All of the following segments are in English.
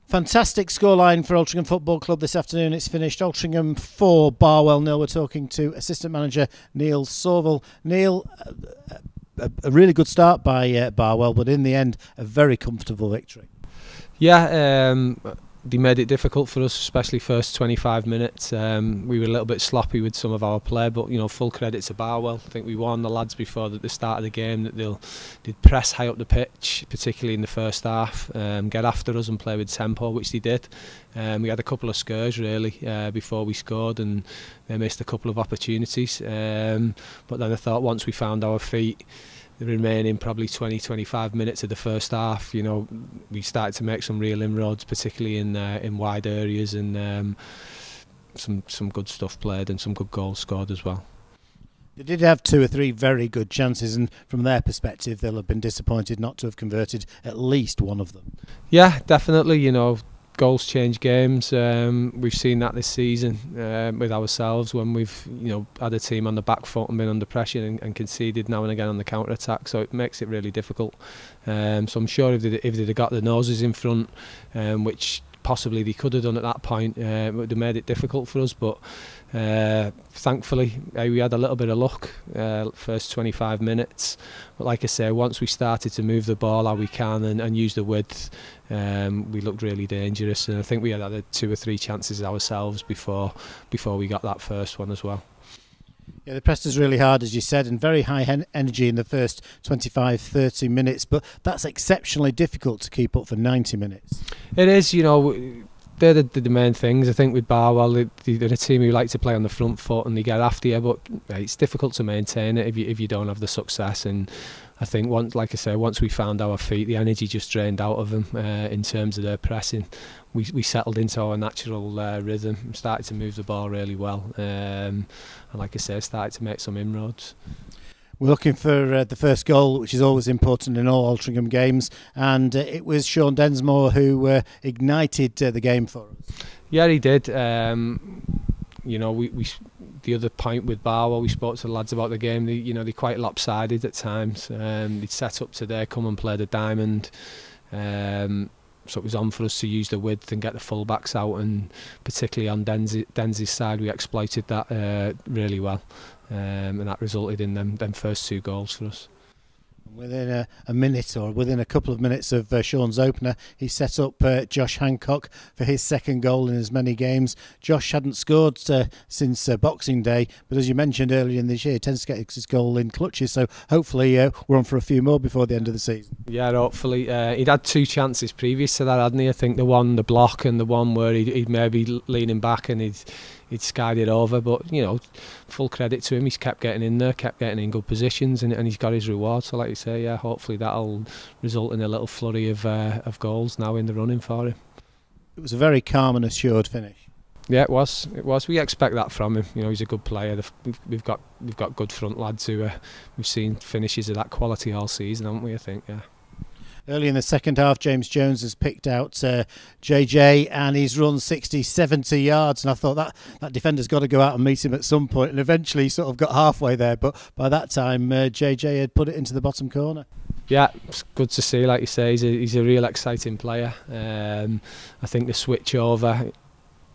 Fantastic scoreline for Altrincham Football Club this afternoon. It's finished Altrincham 4, Barwell 0. We're talking to assistant manager Neil Sorvel. Neil, a really good start by Barwell, but in the end, a very comfortable victory. Yeah, they made it difficult for us, especially first 25 minutes. We were a little bit sloppy with some of our play, but full credit to Barwell. I think we warned the lads before at the start of the game that they'd press high up the pitch, particularly in the first half, get after us and play with tempo, which they did. We had a couple of scares really before we scored, and they missed a couple of opportunities. But then I thought once we found our feet, the remaining probably 20-25 minutes of the first half, we started to make some real inroads, particularly in wide areas, and some good stuff played and some good goals scored as well. They did have 2 or 3 very good chances, and from their perspective, they'll have been disappointed not to have converted at least one of them. Yeah, definitely. Goals change games. We've seen that this season with ourselves when we've had a team on the back foot and been under pressure and conceded now and again on the counter attack. So it makes it really difficult. So I'm sure if they'd have got the noses in front, which possibly they could have done at that point, it would have made it difficult for us. But thankfully we had a little bit of luck first 25 minutes. But like I say, once we started to move the ball how we can and use the width, we looked really dangerous, and I think we had 2 or 3 chances ourselves before we got that first one as well. Yeah, they pressed us really hard, as you said, and very high energy in the first 25-30 minutes, but that's exceptionally difficult to keep up for 90 minutes. It is, they're the main things. I think with Barwell, they're a team who like to play on the front foot and they get after you, but it's difficult to maintain it if you don't have the success. And I think once we found our feet, the energy just drained out of them in terms of their pressing. We settled into our natural rhythm and started to move the ball really well. And like I say, started to make some inroads. We're looking for the first goal, which is always important in all Altrincham games, and it was Sean Densmore who ignited the game for us. Yeah, he did. The other point with Barwell, we spoke to the lads about the game. They're quite lopsided at times. They'd set up today, come and play the diamond. So it was on for us to use the width and get the full-backs out, and particularly on Denz's side, we exploited that really well. And that resulted in them first 2 goals for us. Within a minute, or within a couple of minutes of Sean's opener, he set up Josh Hancock for his second goal in as many games. Josh hadn't scored since Boxing Day, but as you mentioned earlier in this year, he tends to get his goal in clutches, so hopefully we're on for a few more before the end of the season. Yeah, hopefully. He'd had 2 chances previous to that, hadn't he? I think the one, the block, and the one where he'd maybe leaning back and he'd skied it over, but full credit to him. He's kept getting in there, kept getting in good positions, and he's got his reward. So like you say, yeah, hopefully that'll result in a little flurry of goals now in the running for him. It was a very calm and assured finish. Yeah, it was. We expect that from him. He's a good player. We've got good front lads who we've seen finishes of that quality all season, haven't we? I think, yeah. Early in the second half, James Jones has picked out JJ, and he's run 60-70 yards, and I thought that defender's got to go out and meet him at some point, and eventually he sort of got halfway there, but by that time JJ had put it into the bottom corner. Yeah, it's good to see. Like you say, he's a real exciting player. I think the switch over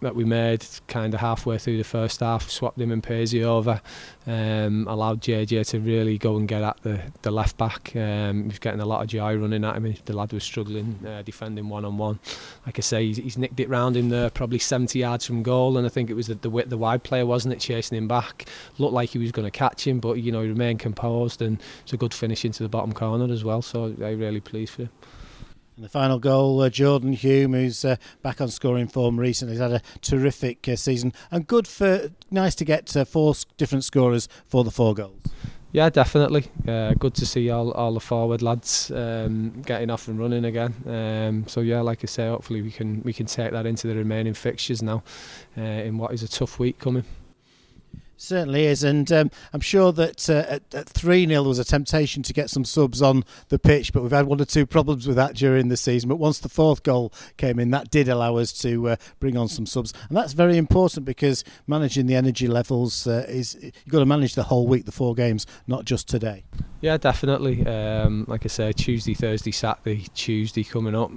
that we made kind of halfway through the first half, swapped him and Paisley over, allowed JJ to really go and get at the left back. He was getting a lot of joy running at him. The lad was struggling defending one-on-one. Like I say, he's nicked it round him there, probably 70 yards from goal, and I think it was the wide player, wasn't it, chasing him back. Looked like he was going to catch him, but he remained composed, and it's a good finish into the bottom corner as well, so I'm really pleased for him. And the final goal, Jordan Hume, who's back on scoring form recently, has had a terrific season, and nice to get 4 different scorers for the 4 goals. Yeah, definitely. Good to see all the forward lads getting off and running again. So yeah, like I say, hopefully we can take that into the remaining fixtures now in what is a tough week coming. Certainly is, and I'm sure that at 3-0 there was a temptation to get some subs on the pitch, but we've had 1 or 2 problems with that during the season. But once the 4th goal came in, that did allow us to bring on some subs, and that's very important because managing the energy levels you've got to manage the whole week, the 4 games, not just today. Yeah, definitely. Like I say, Tuesday, Thursday, Saturday, Tuesday coming up.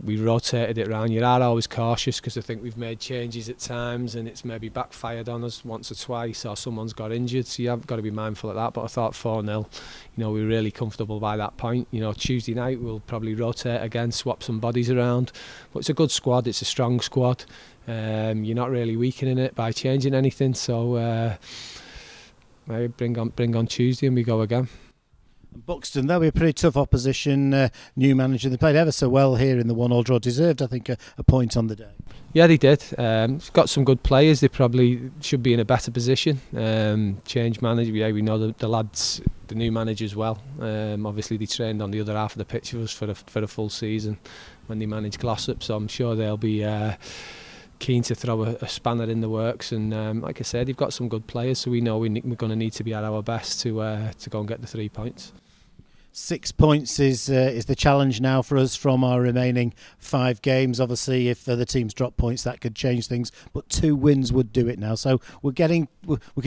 we rotated it around. You are always cautious because I think we've made changes at times and it's maybe backfired on us once or twice, or someone's got injured, so you have got to be mindful of that. But I thought 4-0, you know, we were really comfortable by that point. You know, Tuesday night we'll probably rotate again, swap some bodies around, but it's a good squad, it's a strong squad. You're not really weakening it by changing anything, so maybe bring on Tuesday and we go again. Buxton, they'll be a pretty tough opposition. New manager, they played ever so well here in the 1-1 draw. Deserved, I think, a point on the day. Yeah, they did. Got some good players. They probably should be in a better position. Change manager, yeah, we know the lads, the new manager as well. Obviously, they trained on the other half of the pitch with us for the full season when they managed Glossop, so I'm sure they'll be keen to throw a spanner in the works. And like I said, they've got some good players, so we know we're going to need to be at our best to go and get the 3 points. 6 points is the challenge now for us from our remaining 5 games. Obviously, if the teams drop points, that could change things, but 2 wins would do it now. So we can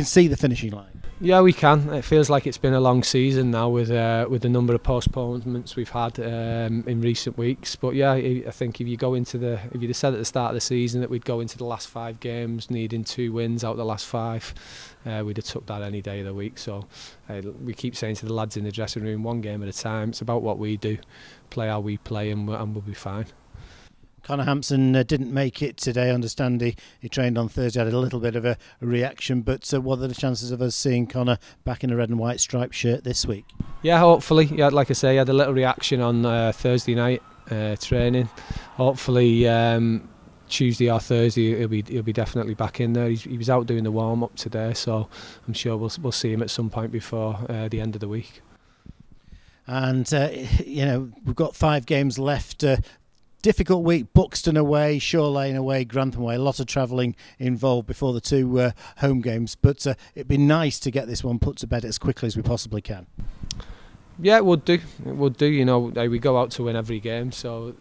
see the finishing line. Yeah, we can. It feels like it's been a long season now with the number of postponements we've had in recent weeks. But yeah, I think if you'd have said at the start of the season that we'd go into the last 5 games needing 2 wins out of the last 5, we'd have took that any day of the week. So we keep saying to the lads in the dressing room, 1 game at a time. It's about what we do, play how we play, and we'll be fine. Connor Hampson didn't make it today. I understand he trained on Thursday, had a little bit of a reaction, but what are the chances of us seeing Connor back in a red and white striped shirt this week? Yeah, hopefully. Yeah, like I say, he had a little reaction on Thursday night training. Hopefully Tuesday or Thursday he'll be definitely back in there. He was out doing the warm up today, so I'm sure we'll see him at some point before the end of the week. And you know, we've got 5 games left. Difficult week, Buxton away, Shore Lane away, Grantham away, a lot of travelling involved before the 2 home games, but it'd be nice to get this one put to bed as quickly as we possibly can. Yeah, it would do, you know, we go out to win every game, so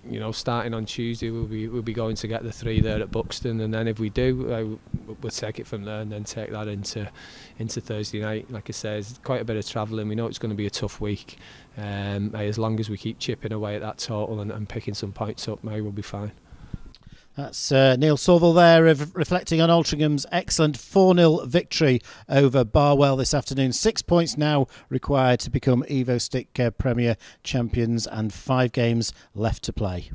you know, starting on Tuesday we'll be going to get the 3 there at Buxton, and then if we do, we'll take it from there and then take that into Thursday night. Like I say, it's quite a bit of travelling. We know it's going to be a tough week. As long as we keep chipping away at that total and picking some points up, we'll be fine. That's Neil Sorvel there, reflecting on Altrincham's excellent 4-0 victory over Barwell this afternoon. 6 points now required to become Evo Stick Premier champions and 5 games left to play.